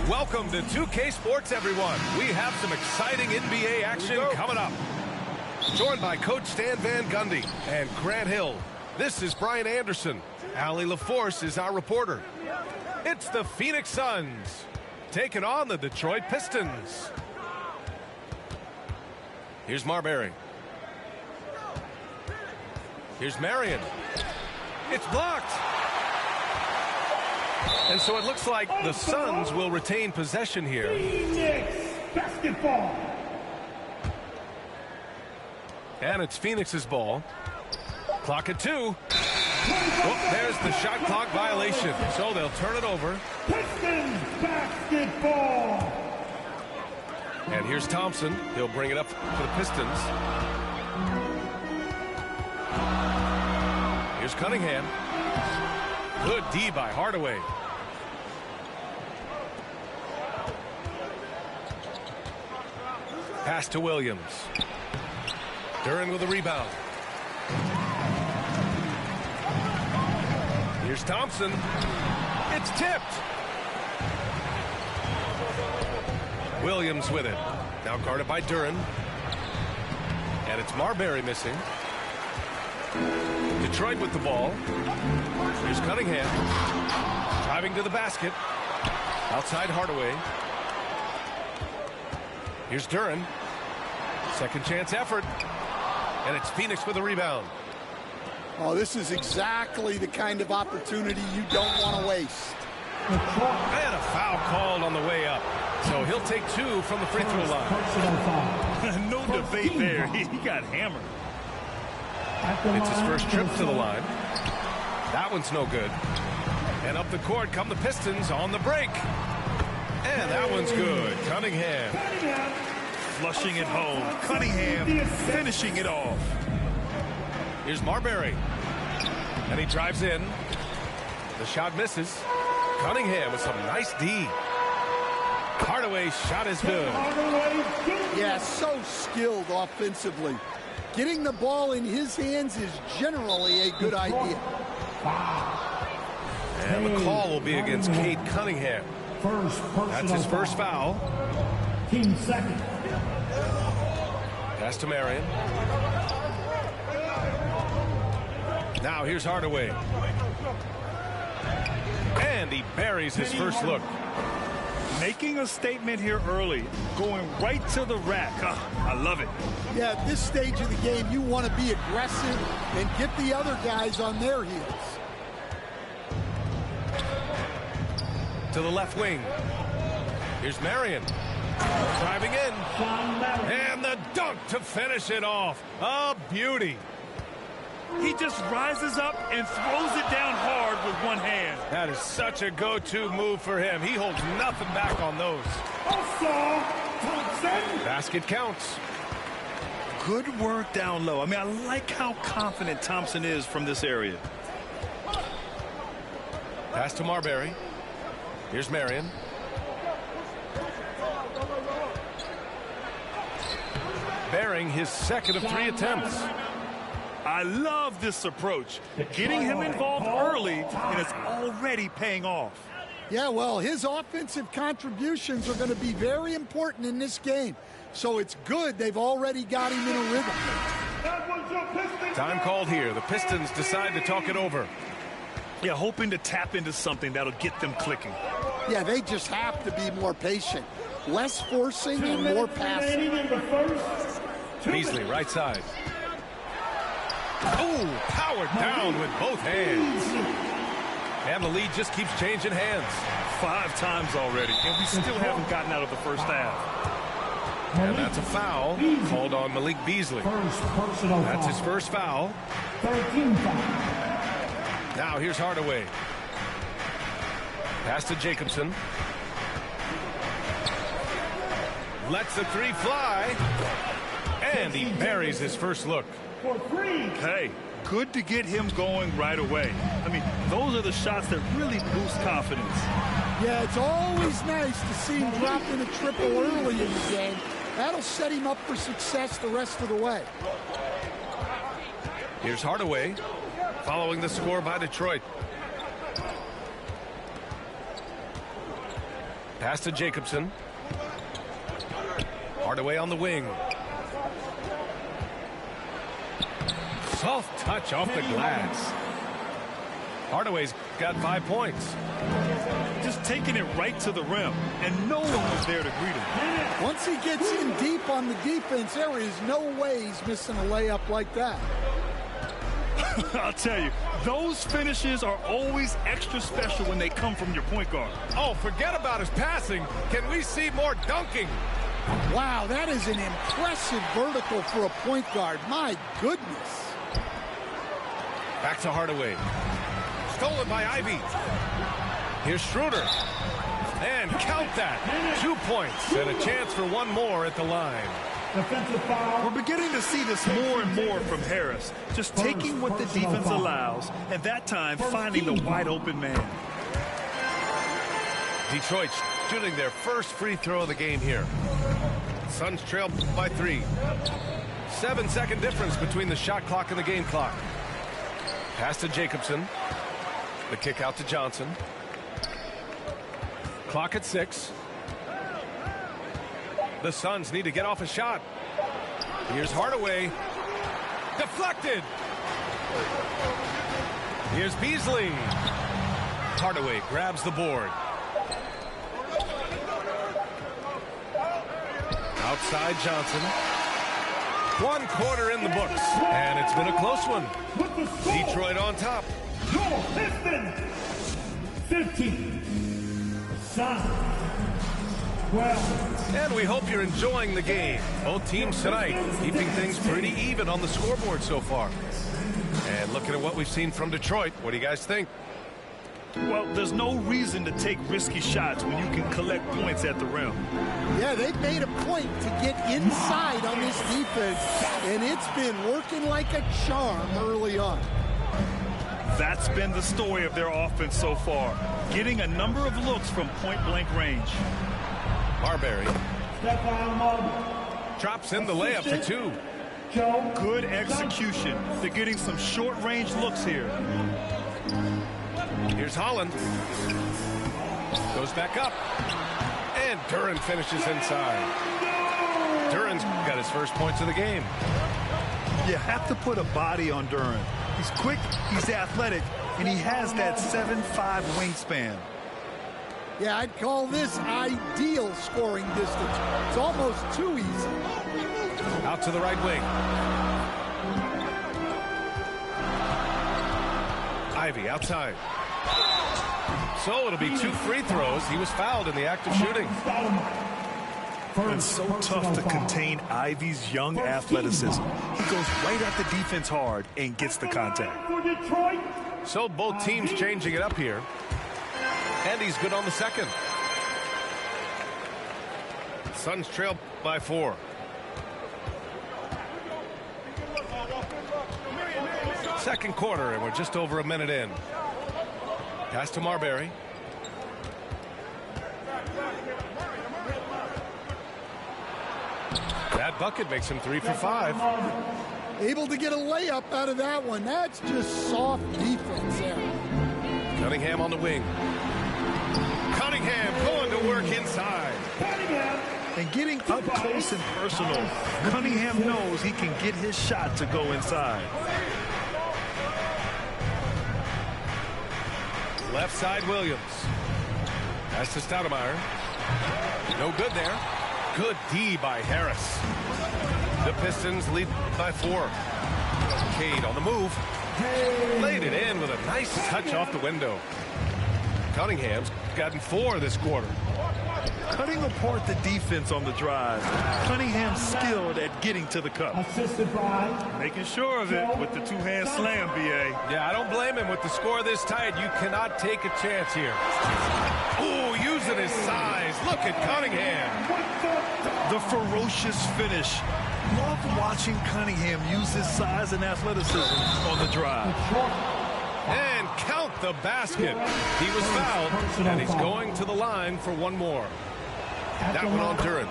Welcome to 2K Sports, everyone. We have some exciting NBA action coming up. Joined by Coach Stan Van Gundy and Grant Hill. This is Brian Anderson. Allie LaForce is our reporter. It's the Phoenix Suns taking on the Detroit Pistons. Here's Marbury. Here's Marion. It's blocked. And so it looks like the Suns will retain possession here. Phoenix basketball. And it's Phoenix's ball. Clock at 2. Oh, there's the shot clock violation. So they'll turn it over. Pistons basketball. And here's Thompson. He'll bring it up for the Pistons. Here's Cunningham. Good D by Hardaway. Pass to Williams. Duren with a rebound. Here's Thompson. It's tipped. Williams with it. Now guarded by Duren. And it's Marbury missing. Detroit with the ball. Here's Cunningham. Driving to the basket. Outside Hardaway. Here's Duren. Second chance effort. And it's Phoenix with a rebound. Oh, this is exactly the kind of opportunity you don't want to waste. And a foul called on the way up. So he'll take 2 from the free throw line. No debate there. He got hammered. It's his first trip to the line. That one's no good. And up the court come the Pistons on the break. And that one's good. Cunningham. Flushing it home. Cunningham finishing it off. Here's Marbury. And he drives in. The shot misses. Cunningham with some nice D. Hardaway's shot is good. Yeah, so skilled offensively. Getting the ball in his hands is generally a good idea. And the call will be against Cade Cunningham. That's his first foul. Team second. Pass to Marion. Now here's Hardaway. And he buries his first look. Making a statement here early. Going right to the rack. I love it. Yeah, at this stage of the game, you want to be aggressive and get the other guys on their heels. To the left wing. Here's Marion. Driving in. And the dunk to finish it off. A beauty. He just rises up and throws it down hard with one hand. That is such a go-to move for him. He holds nothing back on those. Thompson. Basket counts. Good work down low. I mean, I like how confident Thompson is from this area. Pass to Marbury. Here's Marion. Bearing his second of 3 attempts. I love this approach. Getting him involved early, and it's already paying off. Yeah, well, his offensive contributions are going to be very important in this game. So it's good they've already got him in a rhythm. Time called here. The Pistons decide to talk it over. Yeah, hoping to tap into something that'll get them clicking. Yeah, they just have to be more patient. Less forcing and more passing. Beasley, right side. Oh, powered down with both hands. And the lead just keeps changing hands. 5 times already, and we still haven't gotten out of the first half. And that's a foul called on Malik Beasley. That's his first foul. 13 foul. Now here's Hardaway. Pass to Jacobson. Lets the 3 fly. And he buries his first look. Hey, good to get him going right away. I mean, those are the shots that really boost confidence. Yeah, it's always nice to see him drop in a triple early in the game. That'll set him up for success the rest of the way. Here's Hardaway, following the score by Detroit. Pass to Jacobson. Hardaway on the wing. Soft touch off the glass. Hardaway's got 5 points. Just taking it right to the rim, and no one was there to greet him. Once he gets in deep on the defense, there is no way he's missing a layup like that. I'll tell you, those finishes are always extra special when they come from your point guard. Oh, forget about his passing. Can we see more dunking? Wow, that is an impressive vertical for a point guard. My goodness. Back to Hardaway. Stolen by Ivy. Here's Schroeder. And count that. 2 points and a chance for one more at the line. Defensive foul. We're beginning to see this more and more from Harris. Just taking what the defense allows, and that time finding the wide open man. Detroit shooting their first free throw of the game here. Suns trail by 3. 7-second difference between the shot clock and the game clock. Pass to Jacobson. The kick out to Johnson. Clock at 6. The Suns need to get off a shot. Here's Hardaway. Deflected. Here's Beasley. Hardaway grabs the board. Outside Johnson. 1 quarter in the books, and it's been a close one. Detroit on top. Your Pistons. 15. Suns. 12. And we hope you're enjoying the game. Both teams tonight keeping things pretty even on the scoreboard so far. And looking at what we've seen from Detroit, what do you guys think? Well, there's no reason to take risky shots when you can collect points at the rim. Yeah, they've made a point to get inside on this defense, and it's been working like a charm early on. That's been the story of their offense so far, getting a number of looks from point-blank range. Marbury drops in the layup for 2. Good execution. They're getting some short-range looks here. Here's Holland. Goes back up. And Duren finishes inside. Duren's got his first points of the game. You have to put a body on Duren. He's quick, he's athletic, and he has that 7'5" wingspan. Yeah, I'd call this ideal scoring distance. It's almost too easy. Out to the right wing. Ivy outside. So it'll be 2 free throws. He was fouled in the act of shooting. It's so tough to contain Ivy's young athleticism. He goes right at the defense hard and gets the contact. So both teams changing it up here. And he's good on the second. Suns trail by 4. Second quarter, and we're just over a minute in. Pass to Marbury. That bucket makes him 3 for 5. Able to get a layup out of that one. That's just soft defense there. Cunningham on the wing. Cunningham going to work inside. And getting up close and personal, Cunningham knows he can get his shot to go inside. Left side Williams. Pass to Stoudemire. No good there. Good D by Harris. The Pistons lead by 4. Cade on the move. Laid it in with a nice touch off the window. Cunningham's gotten 4 this quarter. Cutting apart the defense on the drive. Cunningham skilled at getting to the cup. Assisted by. Making sure of it with the 2-hand slam, B.A. Yeah, I don't blame him with the score this tight. You cannot take a chance here. Ooh, using his size. Look at Cunningham. The ferocious finish. Love watching Cunningham use his size and athleticism on the drive. And count the basket. He was fouled, and he's going to the line for one more. That one on Duren.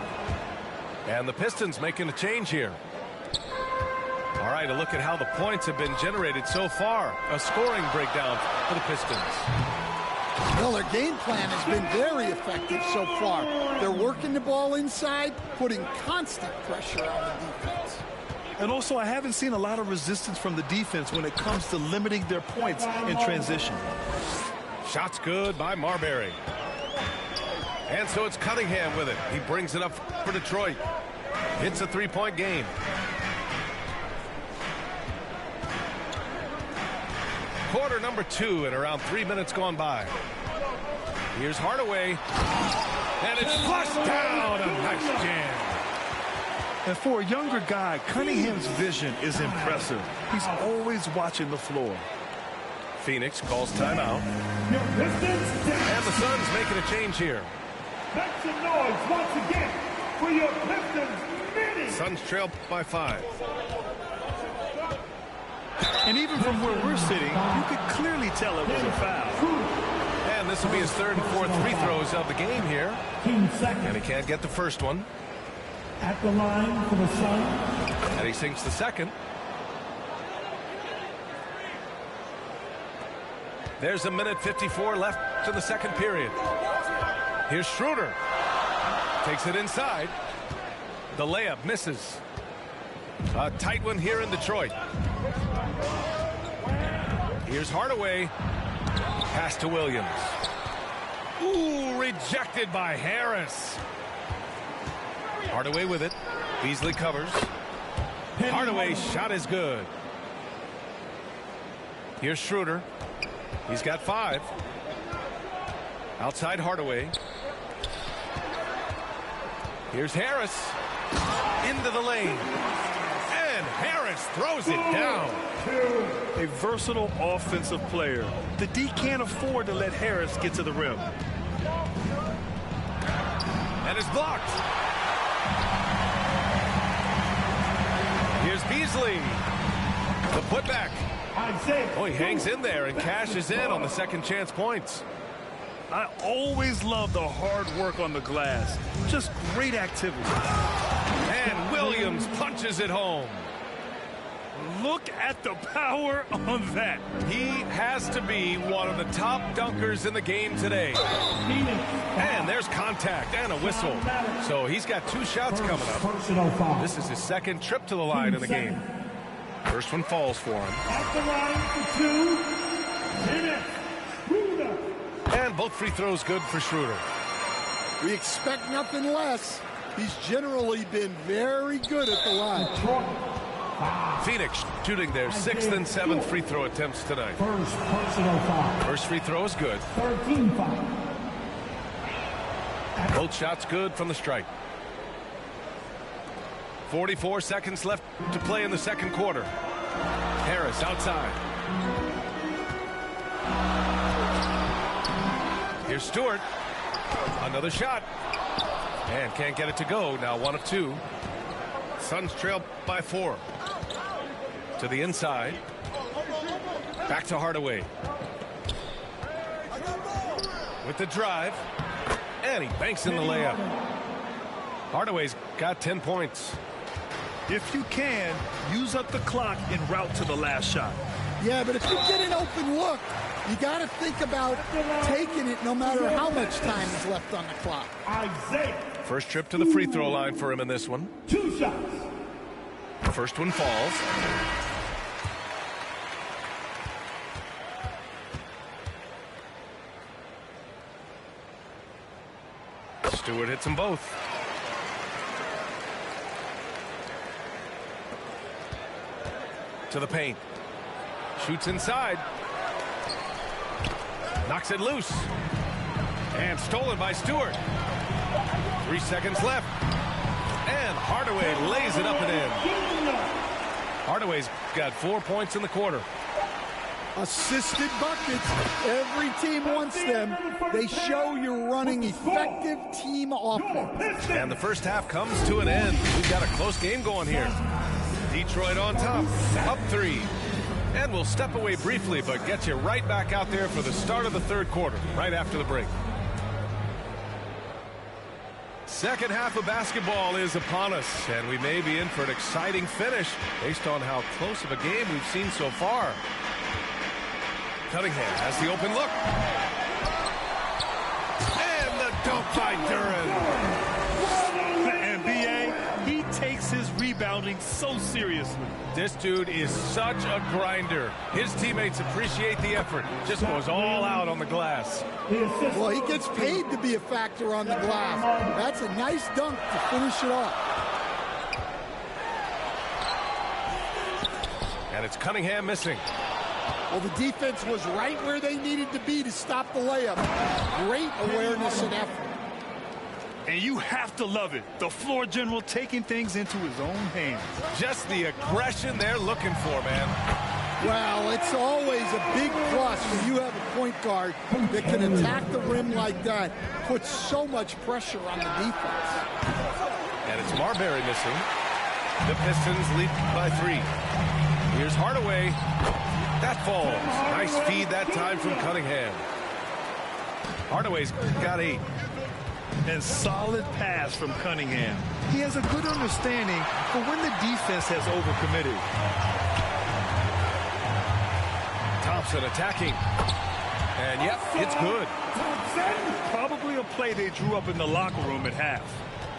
And the Pistons making a change here. All right, a look at how the points have been generated so far. A scoring breakdown for the Pistons. Well, their game plan has been very effective so far. They're working the ball inside, putting constant pressure on the defense. And also, I haven't seen a lot of resistance from the defense when it comes to limiting their points in transition. Shot's good by Marbury. And so it's Cunningham with it. He brings it up for Detroit. It's a three-point game. Quarter number 2 and around 3 minutes gone by. Here's Hardaway. And it's flushed down. A nice jam. And for a younger guy, Cunningham's vision is impressive. He's always watching the floor. Phoenix calls timeout. And the Suns making a change here. Make some noise once again for your Pistons mini. Suns trail by 5. And even from where we're sitting, you could clearly tell it was a foul. And this will be his third and fourth free throws of the game here. And he can't get the first one. At the line for the Suns. And he sinks the second. There's 1:54 left in the second period. Here's Schroeder. Takes it inside. The layup misses. A tight one here in Detroit. Here's Hardaway. Pass to Williams. Ooh, rejected by Harris. Hardaway with it. Beasley covers. Hardaway's shot is good. Here's Schroeder. He's got 5. Outside Hardaway. Here's Harris. Into the lane. And Harris throws it down. A versatile offensive player. The D can't afford to let Harris get to the rim. And it's blocked. Here's Beasley. The putback. Oh, he hangs in there and cashes in on the second chance points. I always love the hard work on the glass. Just great activity. And Williams punches it home. Look at the power on that. He has to be one of the top dunkers in the game today. And there's contact and a whistle. So he's got 2 shots coming up. This is his second trip to the line in the game. First one falls for him. At the line for 2 minutes. And both free throws good for Schroeder. We expect nothing less. He's generally been very good at the line. Phoenix shooting their 6th and 7th free throw attempts tonight. First personal foul. First free throw is good. 13 foul. Both shots good from the stripe. 44 seconds left to play in the second quarter. Harris outside. Here's Stewart. Another shot. And can't get it to go. Now 1 of 2. Suns trail by 4. To the inside. Back to Hardaway. With the drive. And he banks in the layup. Hardaway's got 10 points. If you can, use up the clock en route to the last shot. Yeah, but if you get an open look, you got to think about taking it no matter how much time is left on the clock. First trip to the free throw line for him in this one. 2 shots. First one falls. Stewart hits them both. To the paint. Shoots inside. Knocks it loose. And stolen by Stewart. 3 seconds left. And Hardaway lays it up and in. Hardaway's got 4 points in the quarter. Assisted buckets. Every team wants them. They show you're running effective team offense. And the first half comes to an end. We've got a close game going here. Detroit on top, up 3. And we'll step away briefly, but get you right back out there for the start of the third quarter, right after the break. Second half of basketball is upon us, and we may be in for an exciting finish based on how close of a game we've seen so far. Cunningham has the open look. by Duran. And B.A., he takes his rebounding so seriously. This dude is such a grinder. His teammates appreciate the effort. Just goes all out on the glass. Well, he gets paid to be a factor on the glass. That's a nice dunk to finish it off. And it's Cunningham missing. Well, the defense was right where they needed to be to stop the layup. Great awareness and effort. And you have to love it. The floor general taking things into his own hands. Just the aggression they're looking for, man. Well, it's always a big plus when you have a point guard that can attack the rim like that. Puts so much pressure on the defense. And it's Marbury missing. The Pistons lead by 3. Here's Hardaway. That falls. Nice feed that time from Cunningham. Hardaway's got 8. And solid pass from Cunningham. He has a good understanding for when the defense has overcommitted. Thompson attacking. And yep, it's good. Probably a play they drew up in the locker room at half.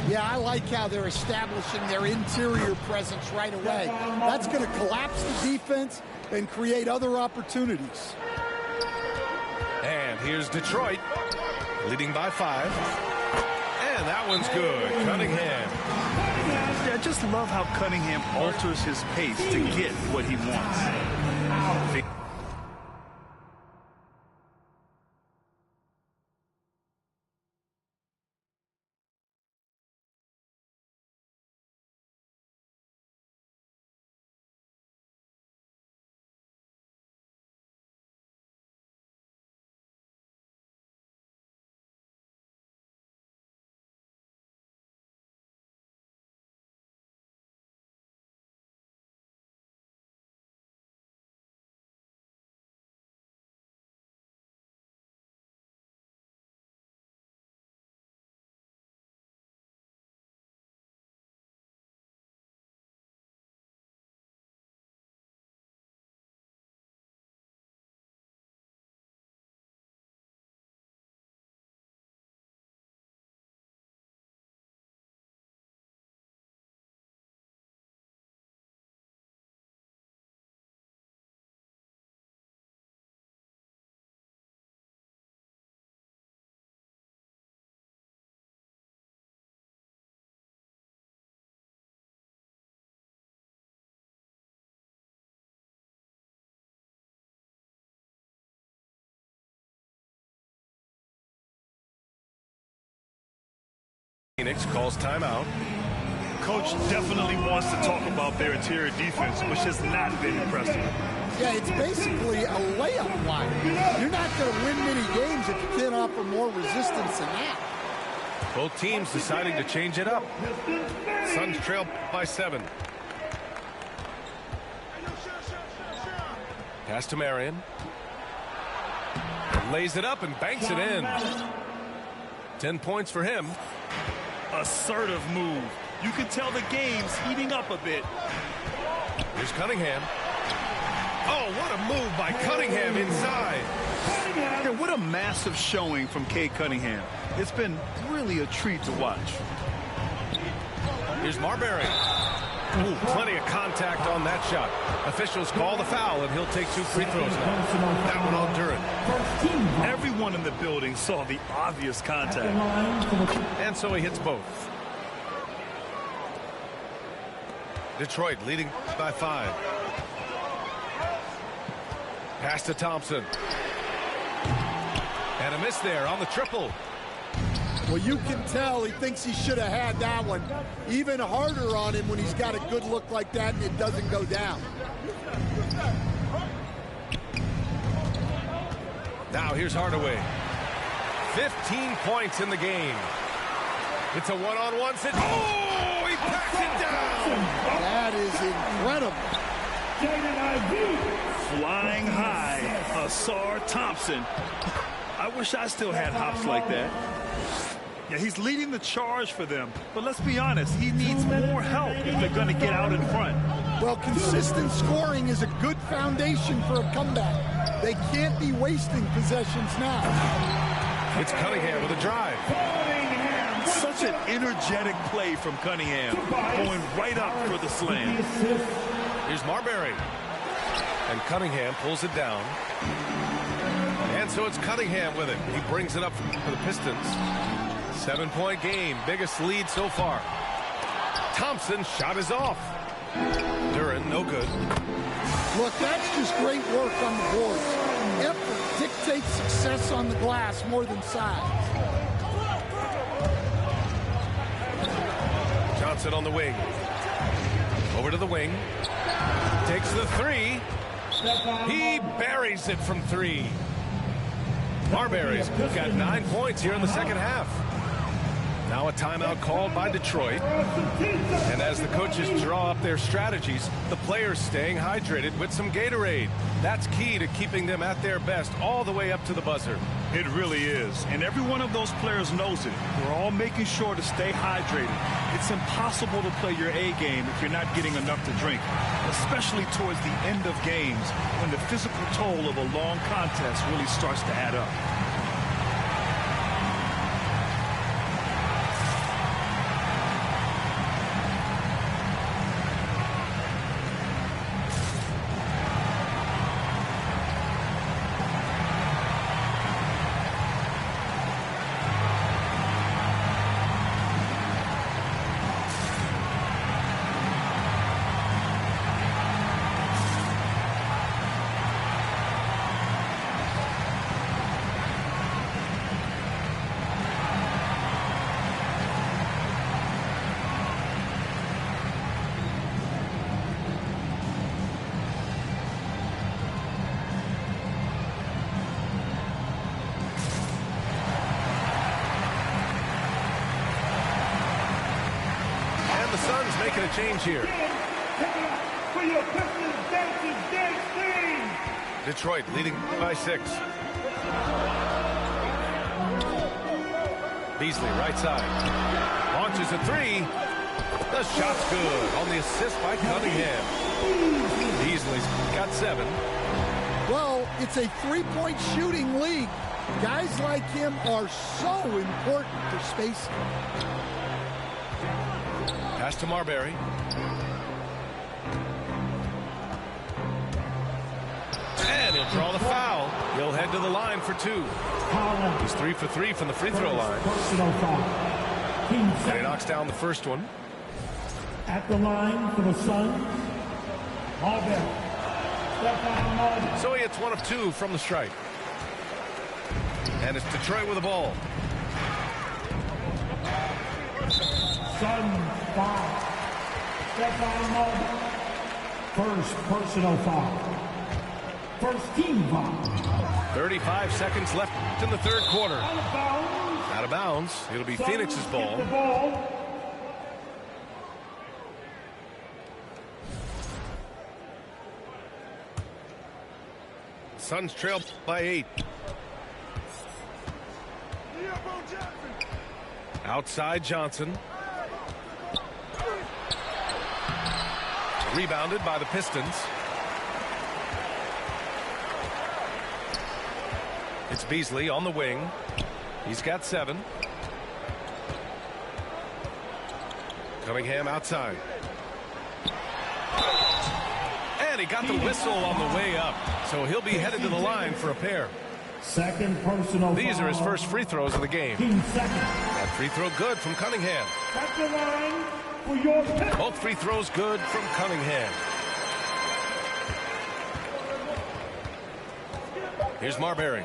Yeah, I like how they're establishing their interior presence right away. That's going to collapse the defense and create other opportunities. And here's Detroit, leading by 5. And that one's good. Cunningham. Yeah, I just love how Cunningham alters his pace to get what he wants. Phoenix calls timeout. Coach definitely wants to talk about their interior defense, which has not been impressive. Yeah, it's basically a layup line. You're not going to win many games if you can't offer more resistance than that. Both teams deciding to change it up. Suns trail by 7. Pass to Marion. Lays it up and banks it in. 10 points for him. Assertive move. You can tell the game's heating up a bit. Here's Cunningham. Oh, what a move by Cunningham inside. Yeah, what a massive showing from Cade Cunningham. It's been really a treat to watch. Here's Marbury. Ooh, plenty of contact on that shot. Officials call the foul, and he'll take 2 free throws now. That one on Duran. Everyone in the building saw the obvious contact. And so he hits both. Detroit leading by 5. Pass to Thompson. And a miss there on the triple. Well, you can tell he thinks he should have had that one. Even harder on him when he's got a good look like that and it doesn't go down. Now here's Hardaway. 15 points in the game. It's a one-on-one situation. Oh, he packs it down. That is incredible. Flying high, Asar Thompson. I wish I still had hops like that. Yeah, he's leading the charge for them. But let's be honest, he needs more help if they're going to get out in front. Well, consistent scoring is a good foundation for a comeback. They can't be wasting possessions now. It's Cunningham with a drive. Such an energetic play from Cunningham, going right up for the slam. Here's Marbury. And Cunningham pulls it down. And so it's Cunningham with it. He brings it up for the Pistons. 7-point game. Biggest lead so far. Thompson's shot is off. Duran, no good. Look, that's just great work on the boards. Effort dictates success on the glass more than size. Johnson on the wing. Over to the wing. Takes the three. He buries it from three. Marbury's got 9 points here in the second half. Now a timeout called by Detroit. And as the coaches draw up their strategies, the players staying hydrated with some Gatorade. That's key to keeping them at their best all the way up to the buzzer. It really is. And every one of those players knows it. We're all making sure to stay hydrated. It's impossible to play your A game if you're not getting enough to drink, especially towards the end of games when the physical toll of a long contest really starts to add up. The Suns making a change here. Detroit leading by 6. Beasley right side. Launches a three. The shot's good on the assist by Cunningham. Beasley's got 7. Well, it's a three-point shooting league. Guys like him are so important for spacing. Pass to Marbury. And he'll draw the foul. He'll head to the line for 2. He's 3 for 3 from the free throw line. And he knocks down the first one. At the line for the Suns, Marbury. So he hits 1 of 2 from the stripe. And it's Detroit with the ball. Suns foul. Stephon Marbury. First personal foul. First team foul. 35 seconds left in the third quarter. Out of bounds. Out of bounds. It'll be Suns Phoenix's ball. get the ball. Suns trail by 8. Outside Johnson. Rebounded by the Pistons. It's Beasley on the wing. He's got 7. Cunningham outside. And he got the whistle on the way up. So he'll be headed to the line for a pair. Second personal These foul. are his first free throws of the game. 15 seconds. That free throw good from Cunningham. At the line for your pick. Both free throws good from Cunningham. Here's Marbury.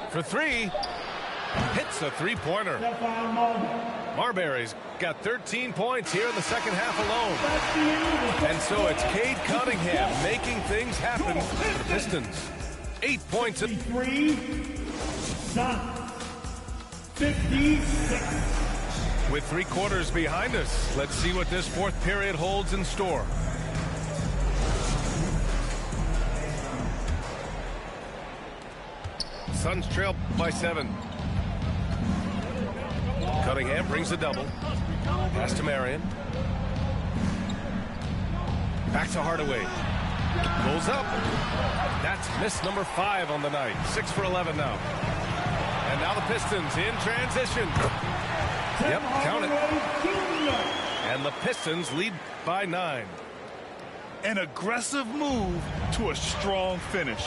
For 3. Hits a three-pointer. Stephon Marbury. Marbury's got 13 points here in the second half alone. That's the end of the And so it's Cade Cunningham making things happen for the Pistons. 8 points. 53. Suns. 56. With 3 quarters behind us, let's see what this fourth period holds in store. Suns trail by 7. Cunningham brings the double. Pass to Marion. Back to Hardaway. Goes up. That's miss number 5 on the night. 6 for 11 now. And now the Pistons in transition. Yep, count it. And the Pistons lead by 9. An aggressive move to a strong finish.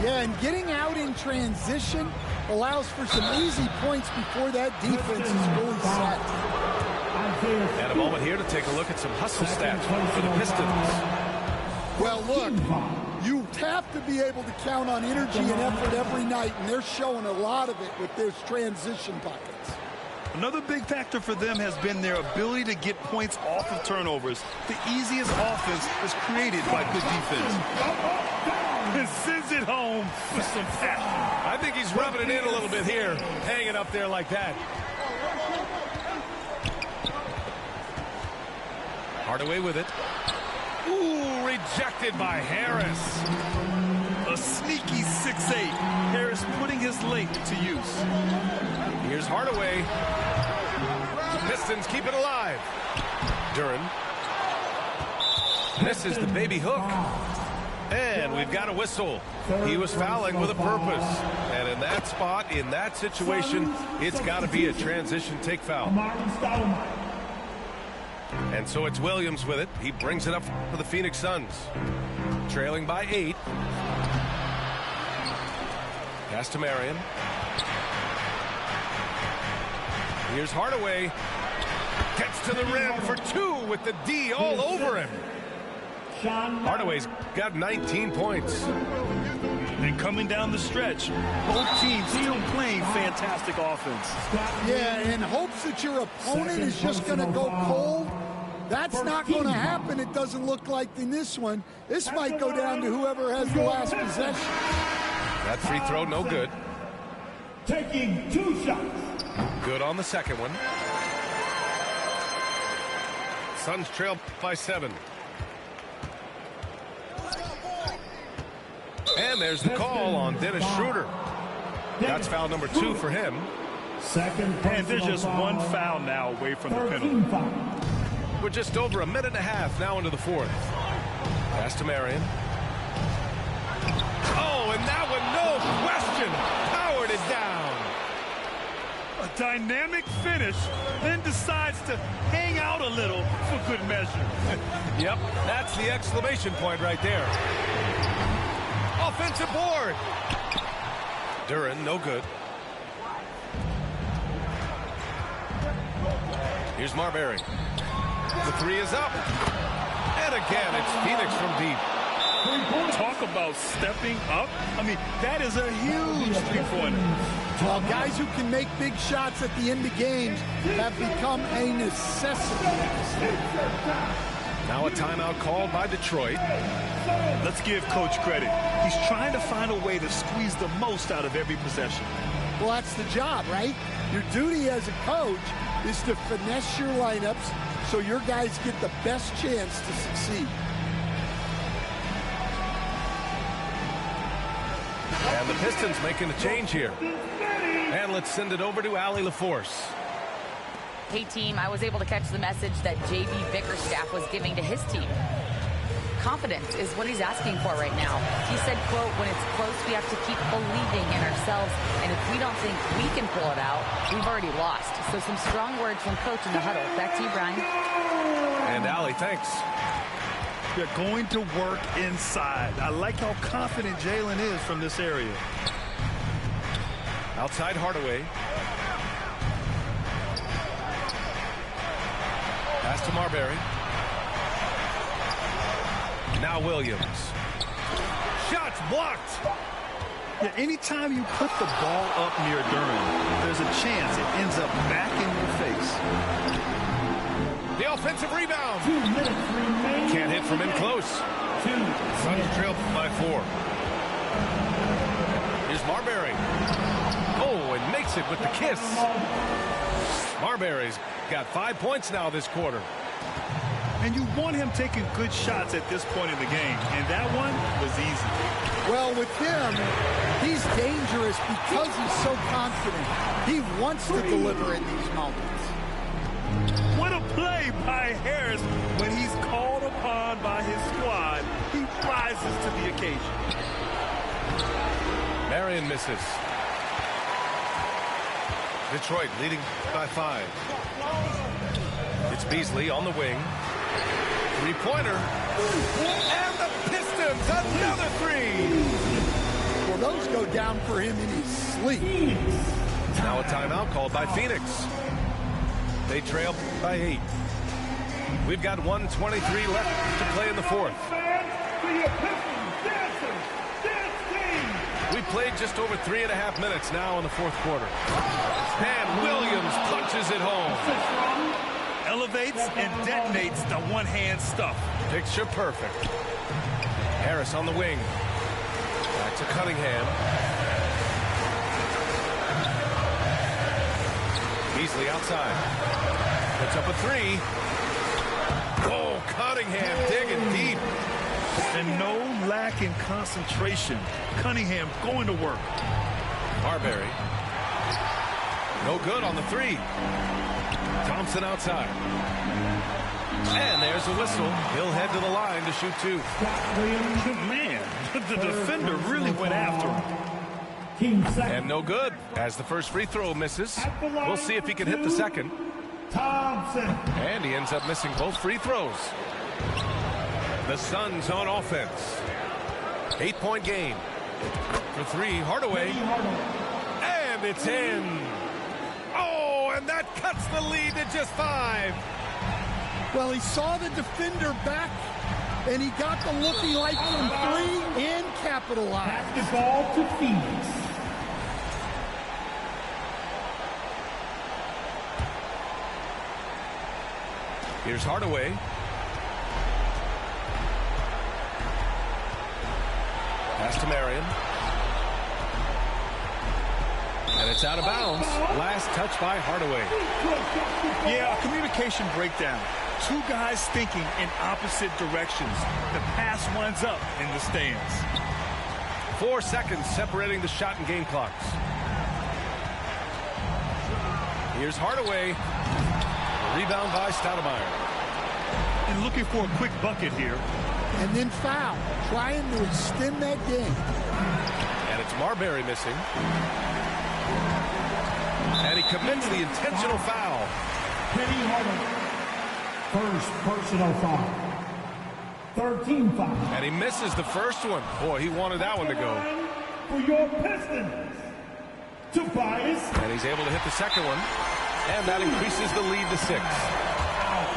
Yeah, and getting out in transition allows for some easy points before that defense is fully set. And a moment here to take a look at some hustle stats for the Pistons. Well, look, you have to be able to count on energy and effort every night, and they're showing a lot of it with those transition buckets. Another big factor for them has been their ability to get points off of turnovers. The easiest offense is created by good defense. And sends it home with some passion. I think he's rubbing it in a little bit here, hanging up there like that. Hardaway with it. Ooh, rejected by Harris. A sneaky 6'8". Harris putting his length to use. Here's Hardaway. Pistons keep it alive. Duren. Misses the baby hook. And we've got a whistle. He was fouling with a purpose. And in that spot, in that situation, it's got to be a transition take foul. And so it's Williams with it. He brings it up for the Phoenix Suns. Trailing by 8. Pass to Marion. Here's Hardaway. Gets to the rim for 2 with the D all over him. Hardaway's got 19 points. And coming down the stretch, both teams still playing fantastic offense. Yeah, in hopes that your opponent is just going to go cold. That's not going to happen, it doesn't look like in this one. This might go down to whoever has the last possession. That free throw, no good. Taking 2 shots. Good on the second one. Suns trail by 7. And there's the call on Dennis Schroeder. That's foul number 2 for him. And there's just one foul now away from the penalty. We're just over a minute and a half now into the 4th. Pass to Marion. Oh, and that one, no question, powered it down. A dynamic finish, then decides to hang out a little for good measure. Yep, that's the exclamation point right there. Offensive board. Duren, no good. Here's Marbury. The 3 is up. And again, it's Phoenix from deep. Talk about stepping up. I mean, that is a huge three-pointer. Well, guys who can make big shots at the end of games have become a necessity. Now a timeout called by Detroit. Let's give Coach credit. He's trying to find a way to squeeze the most out of every possession. Well, that's the job, right? Your duty as a coach is to finesse your lineups so your guys get the best chance to succeed. And the Pistons making a change here. And let's send it over to Allie LaForce. Hey, team, I was able to catch the message that J.B. Bickerstaff was giving to his team. Confidence is what he's asking for right now. He said, quote, when it's close, we have to keep believing in ourselves. And if we don't think we can pull it out, we've already lost. So some strong words from Coach in the huddle. Back to you, Brian. And Allie, thanks. They're going to work inside. I like how confident Jalen is from this area. Outside Hardaway. Pass to Marbury. Now Williams. Shots blocked. Yeah, anytime you put the ball up near Duren, there's a chance it ends up back in your face. The offensive rebound. Can't hit from in close. Suns trail by 4. Here's Marbury. Oh, and makes it with the kiss. Marbury's got 5 points now this quarter. And you want him taking good shots at this point in the game. And that one was easy. Well, with him, he's dangerous because he's so confident. He wants to deliver in these moments. What a play by Harris. When he's called upon by his squad, he rises to the occasion. Marion misses. Detroit leading by 5. It's Beasley on the wing. Three-pointer. And the Pistons, another 3. Well, those go down for him in his sleep. Now a timeout called by Phoenix. They trail by 8. We've got 1:23 left to play in the fourth. We played just over 3.5 minutes now in the fourth quarter. And Williams punches it home. Elevates and detonates the one-hand stuff. Picture perfect. Harris on the wing. Back to Cunningham. Beasley outside. Puts up a 3. Oh, Cunningham digging deep. And no lack in concentration. Cunningham going to work. Marbury. No good on the 3. Thompson outside. And there's a whistle. He'll head to the line to shoot 2. Man, the defender really went after him. And no good, as the first free throw misses. We'll see if he can hit the second. Thompson. And he ends up missing both free throws. The Suns on offense. 8-point game. For 3, Hardaway. And it's in. Oh, and that cuts the lead to just 5. Well, he saw the defender back, and he got the looking like from 3 and capitalized. Basketball to Phoenix. Here's Hardaway. Pass to Marion. And it's out of bounds. Last touch by Hardaway. Yeah, a communication breakdown. 2 guys thinking in opposite directions. The pass winds up in the stands. 4 seconds separating the shot and game clocks. Here's Hardaway. Rebound by Stoudemire. And looking for a quick bucket here. And then foul, trying to extend that game. And it's Marbury missing. And he commits the intentional foul. Penny Hardaway. First personal foul. 13 foul. And he misses the first one. Boy, he wanted that one to go. For your Pistons, Tobias. And he's able to hit the second one. And that increases the lead to 6.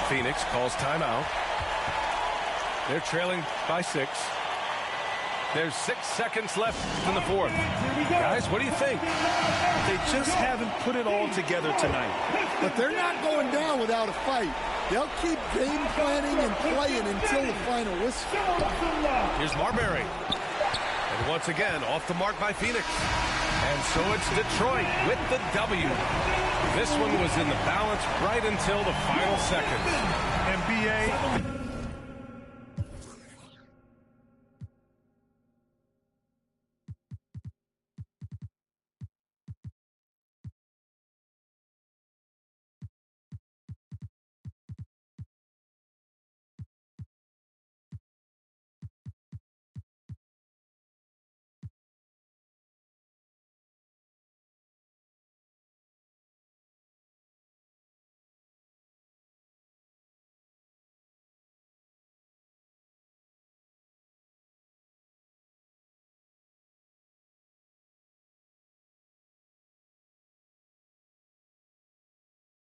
Phoenix calls timeout. They're trailing by 6. There's 6 seconds left in the fourth. Guys, what do you think? They just haven't put it all together tonight. But they're not going down without a fight. They'll keep game planning and playing until the final whistle. Here's Marbury. And once again, off the mark by Phoenix. And so it's Detroit with the W. This one was in the balance right until the final seconds. NBA